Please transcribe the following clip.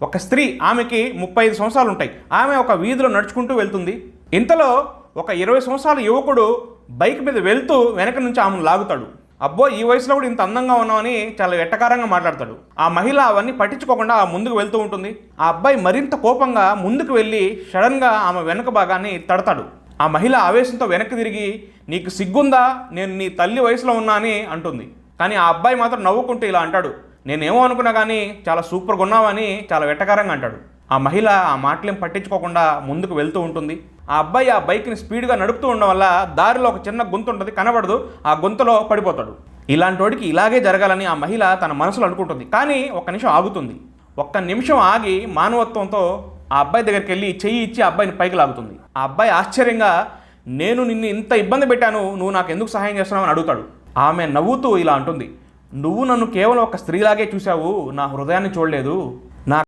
ఒక స్త్రీ, ఆమెకి 35 సంవత్సరాలు ఉంటాయి. ఆమె ఒక వీధిలో నడుచుకుంటూ వెళ్తుంది. ఇంతలో ఒక 20 సంవత్సరాల యువకుడు బైక్ మీద వెళ్తూ వెనక నుంచి ఆమెను లాగుతాడు. అబ్బో, ఈ వయసులో కూడా ఇంత అందంగా ఉన్నామని చాలా వెట్టకారంగా మాట్లాడతాడు. ఆ మహిళ అవన్నీ పట్టించుకోకుండా ముందుకు వెళ్తూ ఉంటుంది. ఆ అబ్బాయి మరింత కోపంగా ముందుకు వెళ్ళి సడన్గా ఆమె వెనక భాగాన్ని తడతాడు. ఆ మహిళ ఆవేశంతో వెనక్కి తిరిగి, నీకు సిగ్గుందా, నేను నీ తల్లి వయసులో ఉన్నా అని అంటుంది. కానీ ఆ అబ్బాయి మాత్రం నవ్వుకుంటూ ఇలా అంటాడు, నేనేమో అనుకున్నా కానీ చాలా సూపర్గా ఉన్నావని చాలా వెట్టకారంగా అంటాడు. ఆ మహిళ ఆ మాటలేం పట్టించుకోకుండా ముందుకు వెళ్తూ ఉంటుంది. ఆ అబ్బాయి ఆ బైక్ని స్పీడ్గా నడుపుతూ ఉండడం వల్ల దారిలో ఒక చిన్న గుంత ఉంటుంది, కనబడదు. ఆ గుంతలో పడిపోతాడు. ఇలాంటి వాడికి ఇలాగే జరగాలని ఆ మహిళ తన మనసులో అనుకుంటుంది. కానీ ఒక్క నిమిషం ఆగుతుంది. ఒక్క నిమిషం ఆగి మానవత్వంతో ఆ అబ్బాయి దగ్గరికి వెళ్ళి చెయ్యి ఇచ్చి ఆ అబ్బాయిని పైకి లాగుతుంది. ఆ అబ్బాయి ఆశ్చర్యంగా, నేను నిన్ను ఇంత ఇబ్బంది పెట్టాను, నువ్వు నాకు ఎందుకు సహాయం చేస్తున్నావు అని అడుగుతాడు. ఆమె నవ్వుతూ ఇలా అంటుంది, నువ్వు నన్ను కేవలం ఒక స్త్రీలాగే చూశావు, నా హృదయాన్ని చూడలేదు.